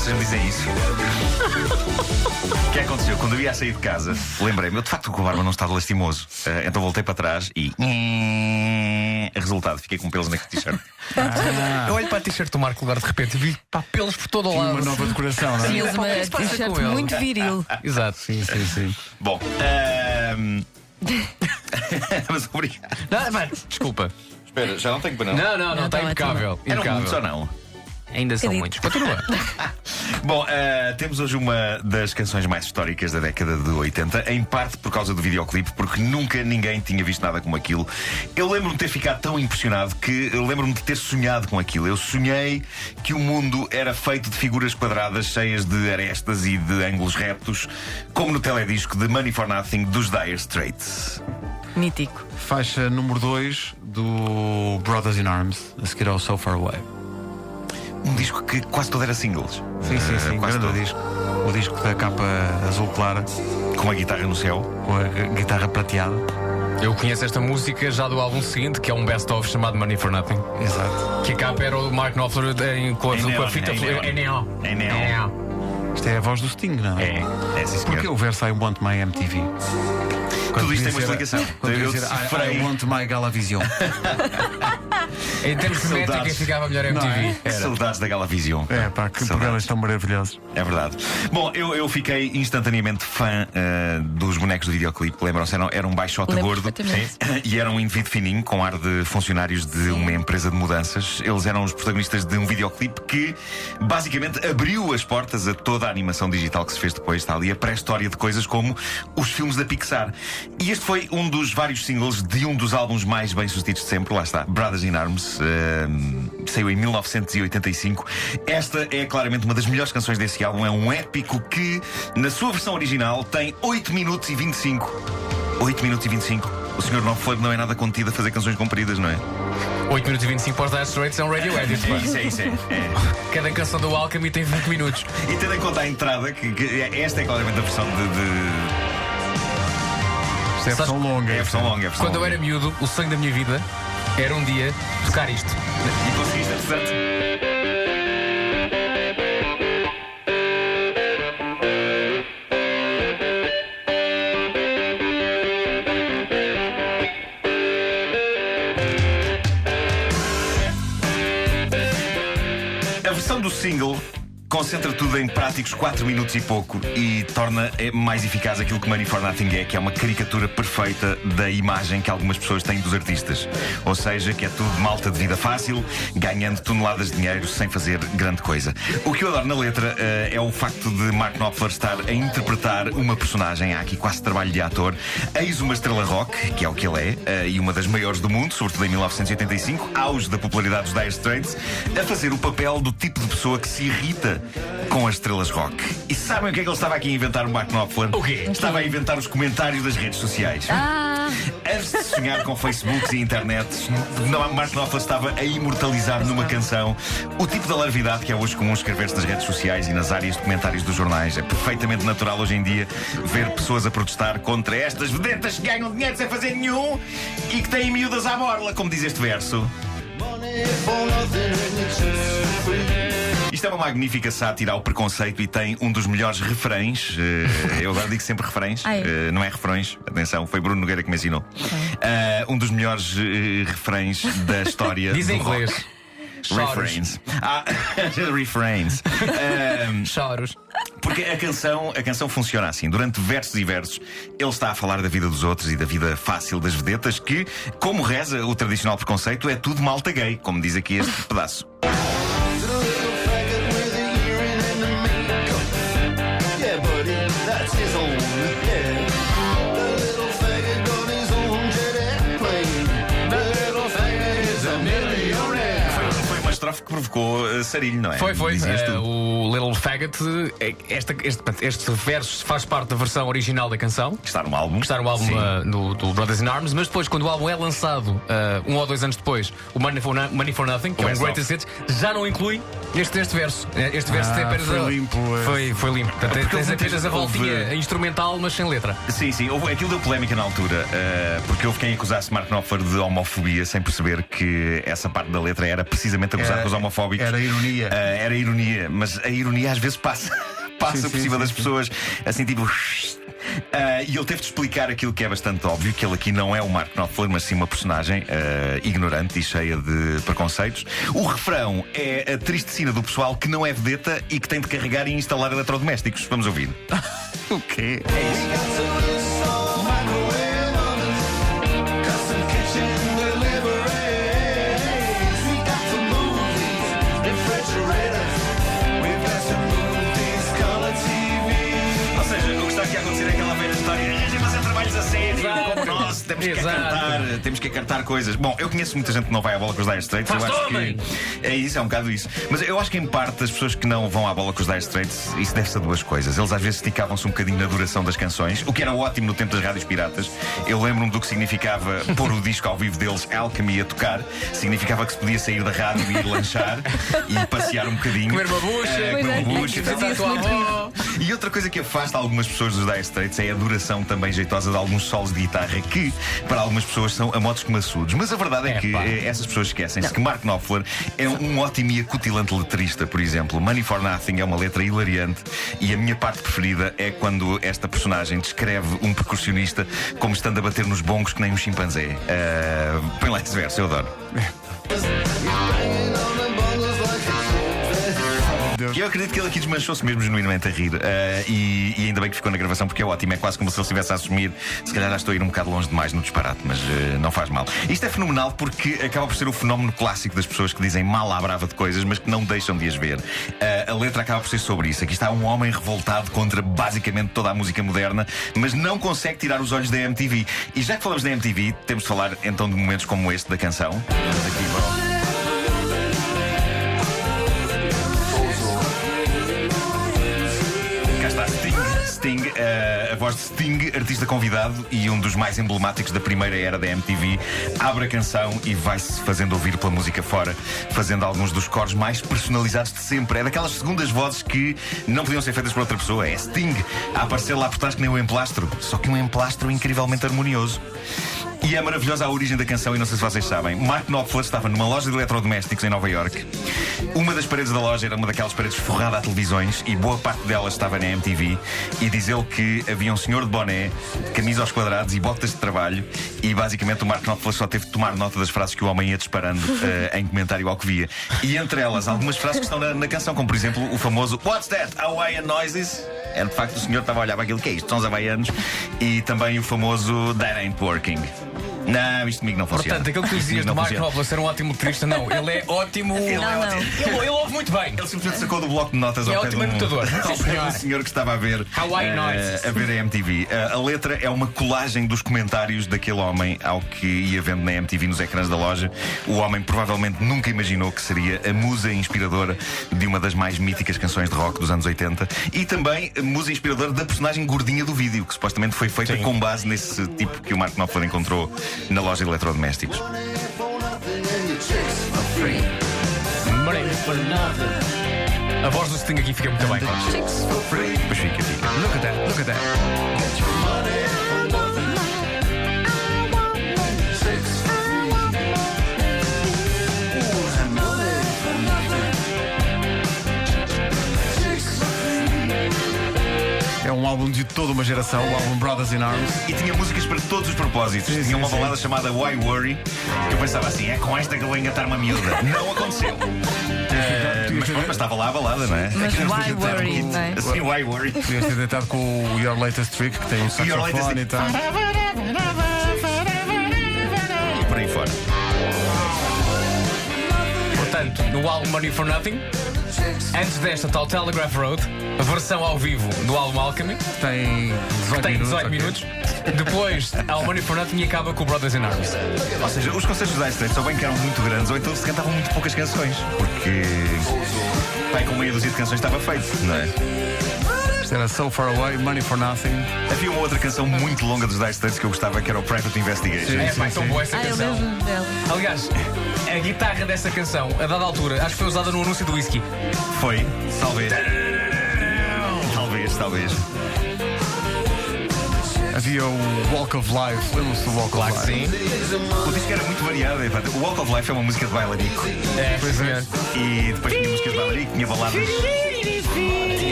vocês me dizem isso. O que aconteceu? Quando eu ia a sair de casa, lembrei-me, eu de facto com a barba não estava lastimoso. Então voltei para trás e. Resultado, fiquei com pelos na t-shirt. Eu olho para a t-shirt do Marco Lugar de repente e vi pelos por todo o lado. Uma nova decoração, não é? Sim, uma t-shirt muito viril. Exato. Sim. Bom, mas obrigado. Desculpa. Espera, já não tenho para não. Não, está Não, impecável. Eram muitos ou não? Ainda são muitos. Continua. Bom, temos hoje uma das canções mais históricas da década de 80, em parte por causa do videoclipe, porque nunca ninguém tinha visto nada como aquilo. Eu lembro-me de ter ficado tão impressionado que eu lembro-me de ter sonhado com aquilo. Eu sonhei que o mundo era feito de figuras quadradas cheias de arestas e de ângulos retos, como no teledisco de Money for Nothing dos Dire Straits. Mítico. Faixa número 2 do Brothers in Arms, a seguir ao So Far Away. Um disco que quase todo era singles. Sim, quase grande todo. disco. O disco da capa azul clara, Com a guitarra no céu. com a guitarra prateada. Eu conheço esta música já do álbum seguinte, que é um best-of chamado Money for Nothing. Exato. Que a capa era o Mark Knopfler com a fita. Em neon. É neon. Isto é a voz do Sting, não é? É, sim, senhor. Porque o verso I want my MTV. Tudo isto tem uma explicação. Quando Eu dizer, sofrei. I want my Galavision. Em termos de métrica, Saudades. ficava melhor a Não MTV. é? Saudades da Galavision. É pá, que Saudades. programas tão maravilhosos. É verdade. Bom, eu fiquei instantaneamente fã dos bonecos do videoclipe. Lembram-se? Era um baixote Lembro gordo perfeitamente. e era um indivíduo fininho com ar de funcionários de uma empresa de mudanças. Eles eram os protagonistas de um videoclipe que basicamente abriu as portas a toda a animação digital que se fez depois. Está ali a pré-história de coisas como os filmes da Pixar. E este foi um dos vários singles de um dos álbuns mais bem-sucedidos de sempre. Lá está, Brothers in Arms. Saiu em 1985. Esta é claramente uma das melhores canções desse álbum. É um épico que, na sua versão original, tem 8 minutos e 25. 8 minutos e 25. O Sr. Knopfler não é nada contido a fazer canções compridas, não é? 8 minutos e 25 para os Dire Straits é um radio edit. pá. É isso. Cada canção do Alchemy tem 20 minutos. E tendo em conta a entrada, que esta é claramente a versão Isto é a versão longa. É a versão longa. Quando eu era miúdo, o sonho da minha vida era um dia tocar isto. E conseguiste, portanto. A versão do single concentra tudo em práticos 4 minutos e pouco e torna mais eficaz aquilo que Money for Nothing é, que é uma caricatura perfeita da imagem que algumas pessoas têm dos artistas. Ou seja, que é tudo malta de vida fácil, ganhando toneladas de dinheiro sem fazer grande coisa. O que eu adoro na letra é o facto de Mark Knopfler estar a interpretar uma personagem. Há aqui quase trabalho de ator. Eis uma estrela rock, que é o que ele é, e uma das maiores do mundo, sobretudo em 1985, auge da popularidade dos Dire Straits, a fazer o papel do tipo de pessoa que se irrita com as estrelas rock. E sabem o que é que ele estava aqui a inventar, o Mark Knopfler? O quê? Estava a inventar os comentários das redes sociais. Antes de sonhar com Facebooks e internets, Mark Knopfler estava a imortalizar numa canção o tipo de alarvidade que é hoje comum escrever-se nas redes sociais e nas áreas de comentários dos jornais. É perfeitamente natural hoje em dia ver pessoas a protestar contra estas vedetas que ganham dinheiro sem fazer nenhum e que têm miúdas à borla, como diz este verso. Isto é uma magnífica sátira ao preconceito e tem um dos melhores refrões. Eu agora digo sempre refrões, não é refrões, atenção, foi Bruno Nogueira que me ensinou. Um dos melhores refrões da história. Diz em do rock. inglês. Refrains. Refrains. Choros. Porque a canção funciona assim. Durante versos e versos, ele está a falar da vida dos outros e da vida fácil das vedetas, que, como reza o tradicional preconceito, é tudo malta gay, como diz aqui este pedaço. Que provocou sarilho, não é? Foi. Dizias tu. O Little Faggot. Este verso faz parte da versão original da canção. Que está no álbum. Que está no álbum do Brothers in Arms, mas depois, quando o álbum é lançado, 1 ou 2 anos depois, o Money for Nothing, que é um Greatest Hits, já não inclui este verso. Este verso tem apenas foi limpo. Foi limpo. Portanto, tens apenas a voltinha instrumental, mas sem letra. Sim. Aquilo deu polémica na altura, porque houve quem acusasse Mark Knopfler de homofobia sem perceber que essa parte da letra era precisamente acusar temas homofóbicos. Era ironia. Era ironia, mas a ironia às vezes passa por cima das pessoas, assim tipo. E ele teve de explicar aquilo que é bastante óbvio, que ele aqui não é o Mark Knopfler, mas sim uma personagem ignorante e cheia de preconceitos. O refrão é a triste sina do pessoal que não é vedeta e que tem de carregar e instalar eletrodomésticos. Vamos ouvir. O quê? É isso. Temos que acartar coisas. Bom, eu conheço muita gente que não vai à bola com os Dire Straits. Eu acho que é isso, é um bocado isso. Mas eu acho que em parte as pessoas que não vão à bola com os Dire Straits, isso deve-se a duas coisas. Eles às vezes esticavam-se um bocadinho na duração das canções, o que era ótimo no tempo das rádios piratas. Eu lembro-me do que significava pôr o disco ao vivo deles, Alchemy, a tocar. Significava que se podia sair da rádio e ir lanchar e passear um bocadinho. Comer uma bucha, E outra coisa que afasta algumas pessoas dos Dire Straits é a duração também jeitosa de alguns solos de guitarra que, para algumas pessoas, são a modos maçudos. Mas a verdade é que essas pessoas esquecem-se que Mark Knopfler é um ótimo e acutilante letrista, por exemplo. Money for Nothing é uma letra hilariante e a minha parte preferida é quando esta personagem descreve um percussionista como estando a bater nos bongos que nem um chimpanzé. Põe lá esse verso, eu adoro. Eu acredito que ele aqui desmanchou-se mesmo genuinamente a rir. E ainda bem que ficou na gravação, porque é ótimo. É quase como se ele estivesse a assumir. Se calhar já estou a ir um bocado longe demais no disparate, mas não faz mal. Isto é fenomenal porque acaba por ser o fenómeno clássico das pessoas que dizem mal à brava de coisas, mas que não deixam de as ver. A letra acaba por ser sobre isso. Aqui está um homem revoltado contra basicamente toda a música moderna, mas não consegue tirar os olhos da MTV. E já que falamos da MTV, temos de falar então de momentos como este da canção. Vamos aqui, Sting, a voz de Sting, artista convidado e um dos mais emblemáticos da primeira era da MTV, abre a canção e vai-se fazendo ouvir pela música fora, fazendo alguns dos coros mais personalizados de sempre. É daquelas segundas vozes que não podiam ser feitas por outra pessoa. É Sting a aparecer lá por trás que nem um emplastro, só que um emplastro incrivelmente harmonioso. E é maravilhosa a origem da canção, e não sei se vocês sabem. Mark Knopfler estava numa loja de eletrodomésticos em Nova York. Uma das paredes da loja era uma daquelas paredes forrada a televisões e boa parte delas estava na MTV. E diz ele que havia um senhor de boné, camisa aos quadrados e botas de trabalho. E basicamente o Mark Knopfler só teve de tomar nota das frases que o homem ia disparando em comentário ao que via. E entre elas, algumas frases que estão na canção, como por exemplo o famoso What's that? Hawaiian noises? Era de facto o senhor estava a olhar para aquilo que é isto, são os havaianos. E também o famoso That ain't working. Não, isto comigo não funciona. Portanto, aquilo que tu dizias do Mark Knopfler ser um ótimo letrista, não, ele é ótimo. Ele ouve muito bem. Ele simplesmente sacou do bloco de notas ao ótimo anotador. Um senhor que estava a ver a ver a MTV. A letra é uma colagem dos comentários daquele homem ao que ia vendo na MTV nos ecrãs da loja. O homem provavelmente nunca imaginou que seria a musa inspiradora de uma das mais míticas canções de rock dos anos 80 e também a musa inspiradora da personagem gordinha do vídeo, que supostamente foi feita com base nesse tipo que o Mark Knopfler encontrou na loja de eletrodomésticos. A voz do Sting aqui fica muito bem. Mas fica. Look at that, look at that. É um álbum de toda uma geração, o álbum Brothers in Arms. E tinha músicas para todos os propósitos. Tinha uma balada chamada Why Worry, que eu pensava assim, é com esta que eu vou engatar uma miúda. Não aconteceu. Mas estava lá a balada, não é? Mas Why Worry, não é? Sim, Why Worry. Podias ter deitado com o Your Latest Trick, que tem um saxofone e tal. E por aí fora. Portanto, no álbum Money for Nothing, antes desta tal Telegraph Road, a versão ao vivo do álbum Alchemy, tem 18 minutos. Depois, há o Money for Nothing e acaba com o Brothers in Arms. Ou seja, os concertos dos Dire Straits ou bem que eram muito grandes ou então se cantavam muito poucas canções. Porque bem, com meia dúzia de canções estava feito, não é? Isto era So Far Away, Money for Nothing. Havia uma outra canção muito longa dos Dire Straits que eu gostava, que era o Private Investigation. É tão boa essa canção. Eu lembro dela. Aliás, a guitarra dessa canção, a dada altura, acho que foi usada no anúncio do whisky. Foi, talvez. Talvez. Havia o Walk of Life. Lembram-se do Walk Claro of que Life? sim. O disco era muito variado. O Walk of Life é uma música de bailarico. Pois é. E depois tinha músicas de bailarico, tinha baladas.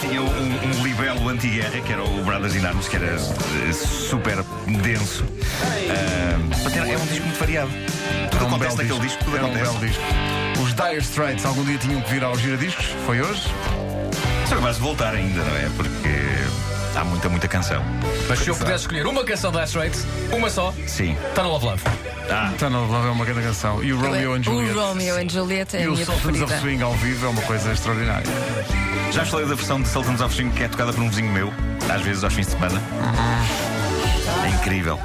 Tinha um libelo anti-guerra, que era o Brothers in Arms, que era super denso. É um disco muito variado. Tudo acontece naquele disco, tudo acontece. Um belo disco. Os Dire Straits algum dia tinham que vir aos giradiscos. Foi hoje? Só que vais voltar ainda, não é? Porque há muita canção. Mas se eu pudesse escolher uma canção da Straits, uma só, Sim. Tunnel of Love. Tunnel of Love é uma grande canção. E o Romeo and Juliet. O Romeo and Juliet é E a o minha Sultans of preferida. Swing ao vivo é uma coisa extraordinária. Já falei da versão de Sultans of Swing que é tocada por um vizinho meu, às vezes aos fins de semana. É incrível.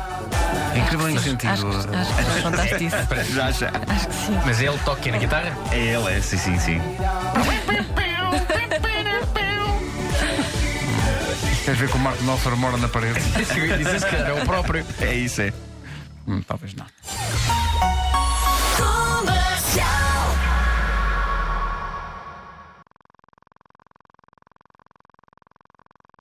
É incrível em que sentido. Acho que já contaste isso. Já. Acho que sim. Mas ele toca na guitarra? É ele, sim. Queres ver que o Marco Knopfler mora na parede? Diz-se que é o próprio. É isso, é. Talvez não.